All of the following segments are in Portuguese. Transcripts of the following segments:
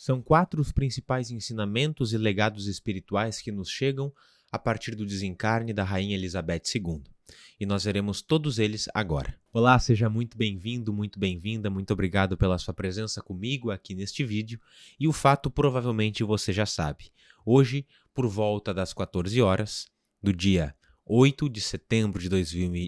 São 4 os principais ensinamentos e legados espirituais que nos chegam a partir do desencarne da Rainha Elizabeth II. E nós veremos todos eles agora. Olá, seja muito bem-vindo, muito bem-vinda, muito obrigado pela sua presença comigo aqui neste vídeo. E o fato provavelmente você já sabe. Hoje, por volta das 14 horas, do dia 8 de setembro de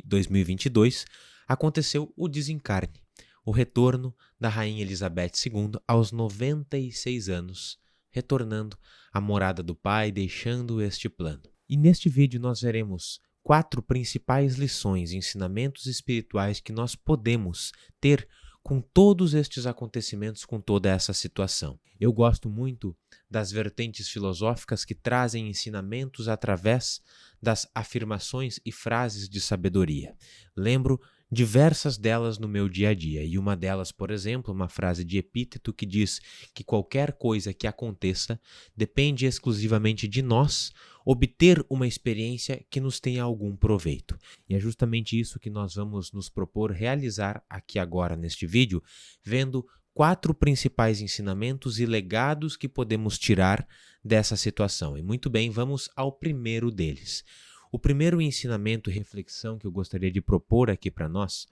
2022, aconteceu o desencarne, o retorno da Rainha Elizabeth II aos 96 anos, retornando à morada do Pai, deixando este plano. E neste vídeo nós veremos 4 principais lições e ensinamentos espirituais que nós podemos ter com todos estes acontecimentos, com toda essa situação. Eu gosto muito das vertentes filosóficas que trazem ensinamentos através das afirmações e frases de sabedoria. Lembro diversas delas no meu dia a dia, e uma delas, por exemplo, uma frase de Epíteto que diz que qualquer coisa que aconteça depende exclusivamente de nós obter uma experiência que nos tenha algum proveito. E é justamente isso que nós vamos nos propor realizar aqui agora neste vídeo, vendo 4 principais ensinamentos e legados que podemos tirar dessa situação. E muito bem, vamos ao primeiro deles. O primeiro ensinamento e reflexão que eu gostaria de propor aqui para nós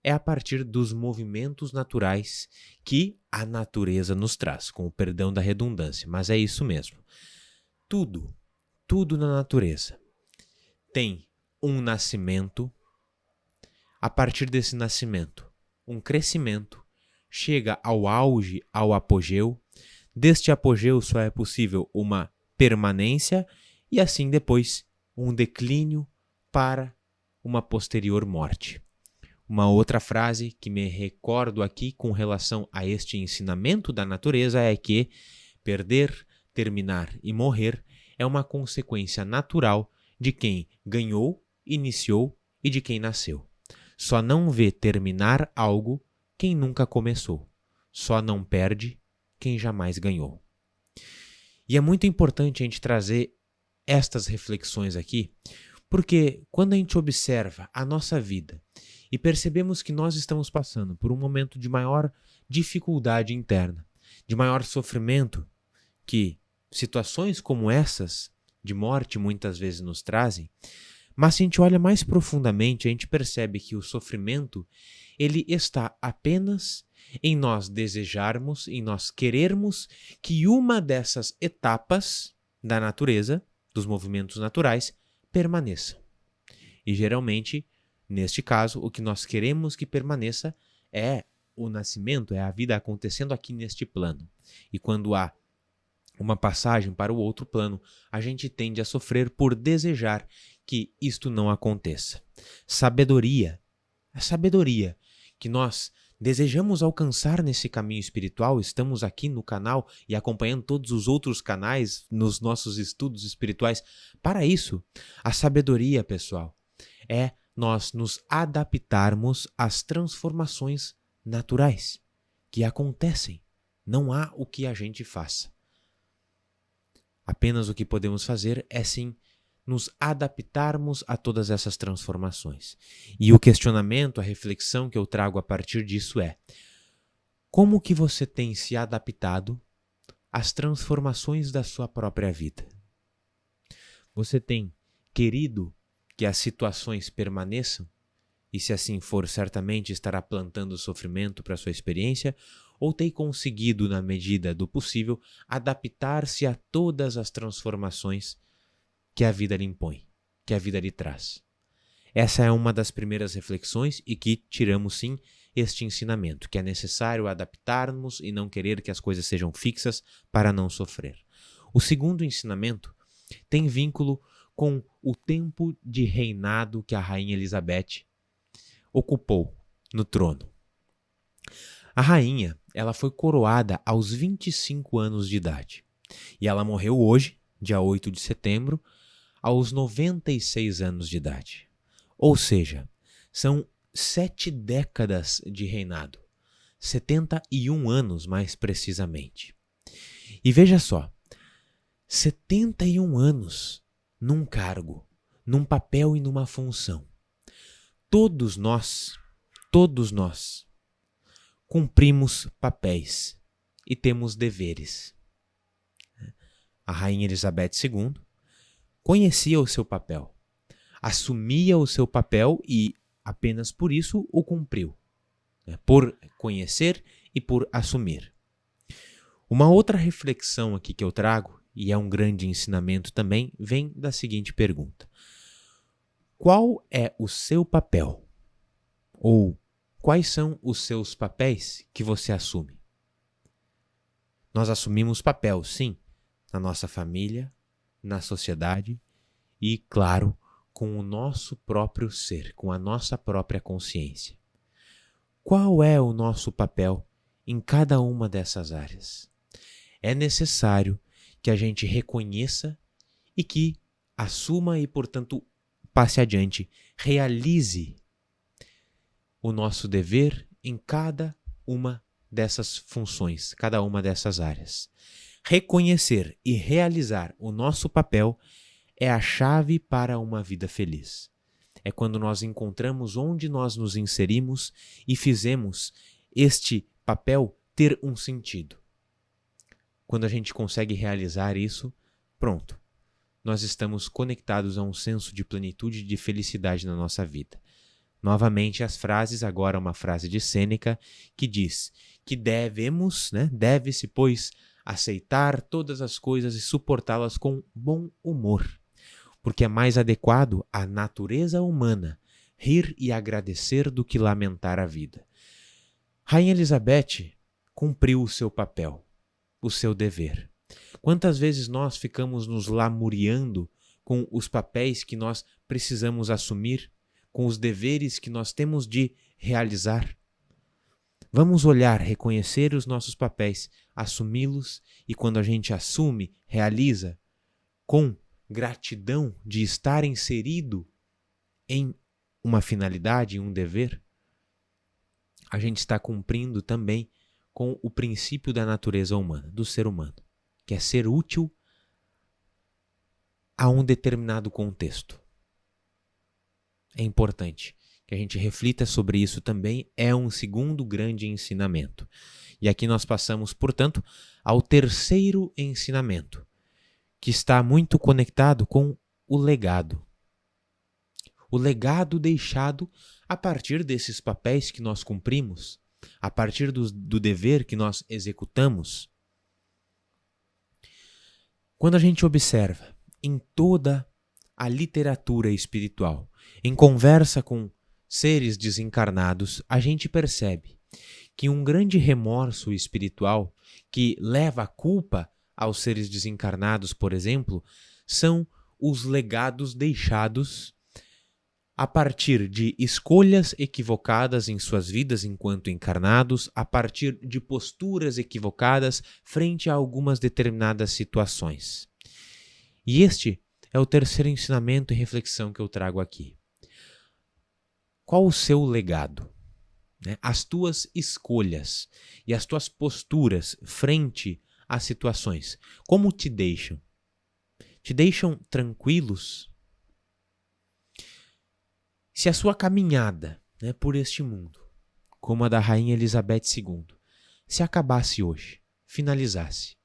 é a partir dos movimentos naturais que a natureza nos traz, com o perdão da redundância, mas é isso mesmo. Tudo na natureza tem um nascimento, a partir desse nascimento, um crescimento, chega ao auge, ao apogeu, deste apogeu só é possível uma permanência e assim depois um declínio para uma posterior morte. Uma outra frase que me recordo aqui com relação a este ensinamento da natureza é que perder, terminar e morrer é uma consequência natural de quem ganhou, iniciou e de quem nasceu. Só não vê terminar algo quem nunca começou. Só não perde quem jamais ganhou. E é muito importante a gente trazer estas reflexões aqui, porque quando a gente observa a nossa vida e percebemos que nós estamos passando por um momento de maior dificuldade interna, de maior sofrimento, que situações como essas de morte muitas vezes nos trazem, mas se a gente olha mais profundamente, a gente percebe que o sofrimento ele está apenas em nós desejarmos, em nós querermos que uma dessas etapas da natureza, dos movimentos naturais, permaneça. E geralmente, neste caso, o que nós queremos que permaneça é o nascimento, é a vida acontecendo aqui neste plano. E quando há uma passagem para o outro plano, a gente tende a sofrer por desejar que isto não aconteça. Sabedoria, a sabedoria que nós desejamos alcançar nesse caminho espiritual, estamos aqui no canal e acompanhando todos os outros canais nos nossos estudos espirituais. Para isso, a sabedoria, pessoal, é nós nos adaptarmos às transformações naturais que acontecem. Não há o que a gente faça. Apenas o que podemos fazer é sim nos adaptarmos a todas essas transformações. E o questionamento, a reflexão que eu trago a partir disso é: como que você tem se adaptado às transformações da sua própria vida? Você tem querido que as situações permaneçam? E se assim for, certamente estará plantando sofrimento para a sua experiência? Ou tem conseguido, na medida do possível, adaptar-se a todas as transformações que a vida lhe impõe, que a vida lhe traz? Essa é uma das primeiras reflexões e que tiramos sim este ensinamento, que é necessário adaptarmos e não querer que as coisas sejam fixas para não sofrer. O segundo ensinamento tem vínculo com o tempo de reinado que a Rainha Elizabeth ocupou no trono. A rainha, ela foi coroada aos 25 anos de idade e ela morreu hoje, dia 8 de setembro, aos 96 anos de idade. Ou seja, são 7 décadas de reinado, 71 anos mais precisamente. E veja só, 71 anos num cargo, num papel e numa função. Todos nós cumprimos papéis e temos deveres. A Rainha Elizabeth II conhecia o seu papel, assumia o seu papel e apenas por isso o cumpriu, por conhecer e por assumir. Uma outra reflexão aqui que eu trago, e é um grande ensinamento também, vem da seguinte pergunta: qual é o seu papel? Ou quais são os seus papéis que você assume? Nós assumimos papel, sim, na nossa família, na sociedade e, claro, com o nosso próprio ser, com a nossa própria consciência. Qual é o nosso papel em cada uma dessas áreas? É necessário que a gente reconheça e que assuma e, portanto, passe adiante, realize o nosso dever em cada uma dessas funções, cada uma dessas áreas. Reconhecer e realizar o nosso papel é a chave para uma vida feliz. É quando nós encontramos onde nós nos inserimos e fizemos este papel ter um sentido. Quando a gente consegue realizar isso, pronto, nós estamos conectados a um senso de plenitude e de felicidade na nossa vida. Novamente as frases, agora uma frase de Sêneca que diz que deve-se, pois, aceitar todas as coisas e suportá-las com bom humor, porque é mais adequado à natureza humana rir e agradecer do que lamentar a vida. Rainha Elizabeth cumpriu o seu papel, o seu dever. Quantas vezes nós ficamos nos lamuriando com os papéis que nós precisamos assumir, com os deveres que nós temos de realizar? Vamos olhar, reconhecer os nossos papéis, assumi-los e quando a gente assume, realiza, com gratidão de estar inserido em uma finalidade, em um dever, a gente está cumprindo também com o princípio da natureza humana, do ser humano, que é ser útil a um determinado contexto. É importante que a gente reflita sobre isso também, é um segundo grande ensinamento. E aqui nós passamos, portanto, ao terceiro ensinamento, que está muito conectado com o legado. O legado deixado a partir desses papéis que nós cumprimos, a partir do dever que nós executamos. Quando a gente observa em toda a literatura espiritual, em conversa com seres desencarnados, a gente percebe que um grande remorso espiritual que leva a culpa aos seres desencarnados, por exemplo, são os legados deixados a partir de escolhas equivocadas em suas vidas enquanto encarnados, a partir de posturas equivocadas frente a algumas determinadas situações. E este é o terceiro ensinamento e reflexão que eu trago aqui. Qual o seu legado? As tuas escolhas e as tuas posturas frente às situações, como te deixam? Te deixam tranquilos? Se a sua caminhada por este mundo, como a da Rainha Elizabeth II, se acabasse hoje, finalizasse,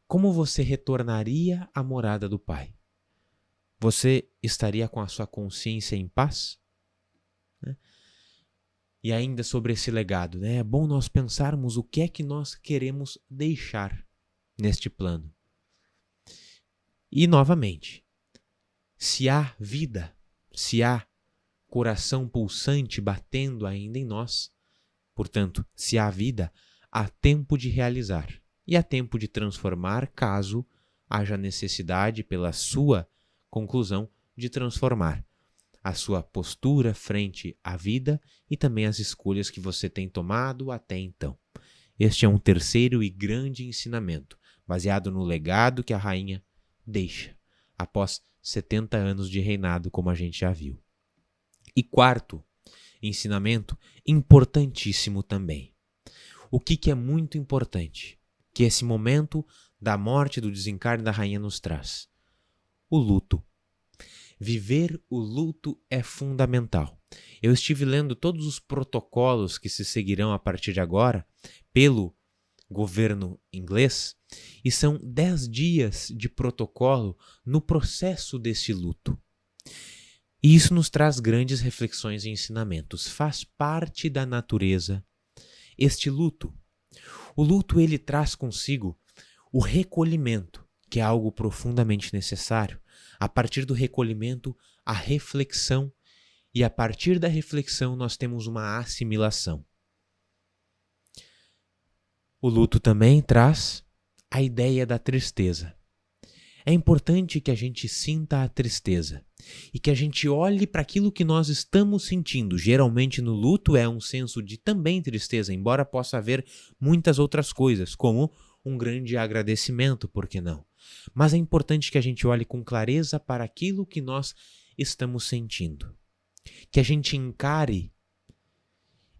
como você retornaria à morada do Pai? Você estaria com a sua consciência em paz? E ainda sobre esse legado, é bom nós pensarmos o que é que nós queremos deixar neste plano. E, novamente, se há vida, se há coração pulsante batendo ainda em nós, portanto, se há vida, há tempo de realizar e há tempo de transformar caso haja necessidade, pela sua conclusão, de transformar a sua postura frente à vida e também as escolhas que você tem tomado até então. Este é um terceiro e grande ensinamento, baseado no legado que a rainha deixa após 70 anos de reinado, como a gente já viu. E quarto ensinamento, importantíssimo também. O que é muito importante que esse momento da morte, do desencarne da rainha nos traz? O luto. Viver o luto é fundamental. Eu estive lendo todos os protocolos que se seguirão a partir de agora pelo governo inglês, e são 10 dias de protocolo no processo desse luto. E isso nos traz grandes reflexões e ensinamentos. Faz parte da natureza este luto. O luto, ele traz consigo o recolhimento, que é algo profundamente necessário. A partir do recolhimento, a reflexão, e a partir da reflexão nós temos uma assimilação. O luto também traz a ideia da tristeza. É importante que a gente sinta a tristeza e que a gente olhe para aquilo que nós estamos sentindo. Geralmente no luto é um senso de também tristeza, embora possa haver muitas outras coisas, como um grande agradecimento, por que não? Mas é importante que a gente olhe com clareza para aquilo que nós estamos sentindo. Que a gente encare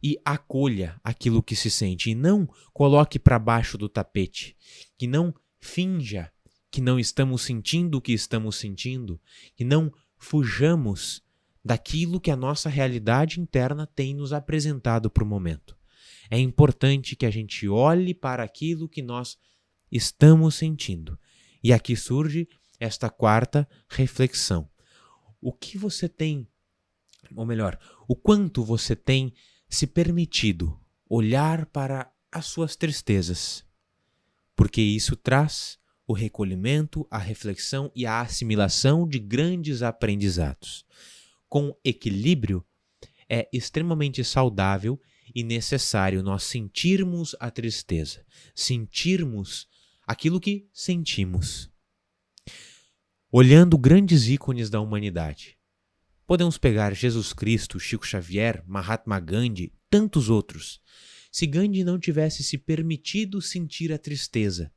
e acolha aquilo que se sente e não coloque para baixo do tapete. Que não finja que não estamos sentindo o que estamos sentindo, que não fujamos daquilo que a nossa realidade interna tem nos apresentado para o momento. É importante que a gente olhe para aquilo que nós estamos sentindo. E aqui surge esta quarta reflexão. O que você tem, ou melhor, o quanto você tem se permitido olhar para as suas tristezas, porque isso traz o recolhimento, a reflexão e a assimilação de grandes aprendizados. Com equilíbrio, é extremamente saudável e necessário nós sentirmos a tristeza, sentirmos aquilo que sentimos. Olhando grandes ícones da humanidade, podemos pegar Jesus Cristo, Chico Xavier, Mahatma Gandhi, tantos outros. Se Gandhi não tivesse se permitido sentir a tristeza,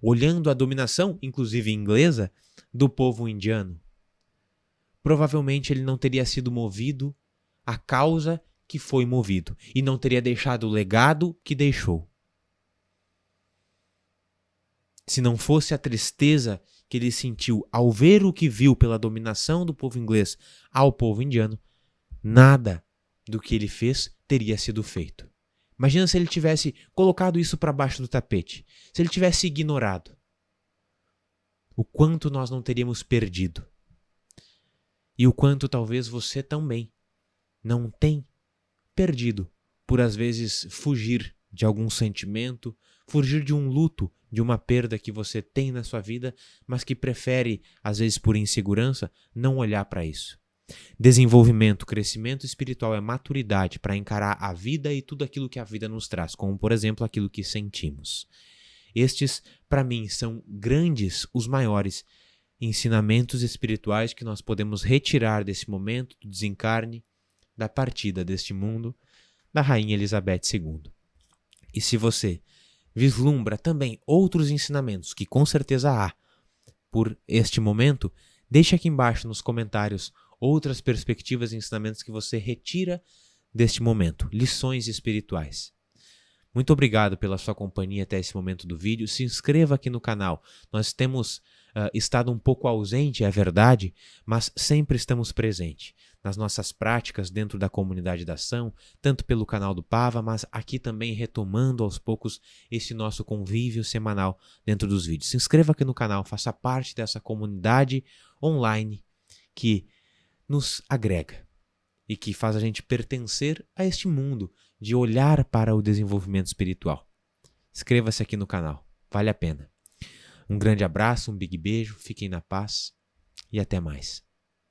olhando a dominação, inclusive inglesa, do povo indiano, provavelmente ele não teria sido movido à causa que foi movido e não teria deixado o legado que deixou. Se não fosse a tristeza que ele sentiu ao ver o que viu pela dominação do povo inglês ao povo indiano, nada do que ele fez teria sido feito. Imagina se ele tivesse colocado isso para baixo do tapete, se ele tivesse ignorado. O quanto nós não teríamos perdido. E o quanto talvez você também não tem perdido por às vezes fugir de algum sentimento, fugir de um luto, de uma perda que você tem na sua vida, mas que prefere, às vezes por insegurança, não olhar para isso. Desenvolvimento, crescimento espiritual é maturidade para encarar a vida e tudo aquilo que a vida nos traz, como por exemplo aquilo que sentimos. Estes, para mim, são grandes, os maiores ensinamentos espirituais que nós podemos retirar desse momento do desencarne, da partida deste mundo, da Rainha Elizabeth II. E se você vislumbra também outros ensinamentos, que com certeza há por este momento, deixe aqui embaixo nos comentários outras perspectivas e ensinamentos que você retira deste momento, lições espirituais. Muito obrigado pela sua companhia até esse momento do vídeo. Se inscreva aqui no canal. Nós temos estado um pouco ausente, é verdade, mas sempre estamos presentes nas nossas práticas dentro da comunidade da ação, tanto pelo canal do Pava, mas aqui também retomando aos poucos esse nosso convívio semanal dentro dos vídeos. Se inscreva aqui no canal, faça parte dessa comunidade online que nos agrega e que faz a gente pertencer a este mundo de olhar para o desenvolvimento espiritual. Inscreva-se aqui no canal, vale a pena. Um grande abraço, um big beijo, fiquem na paz e até mais.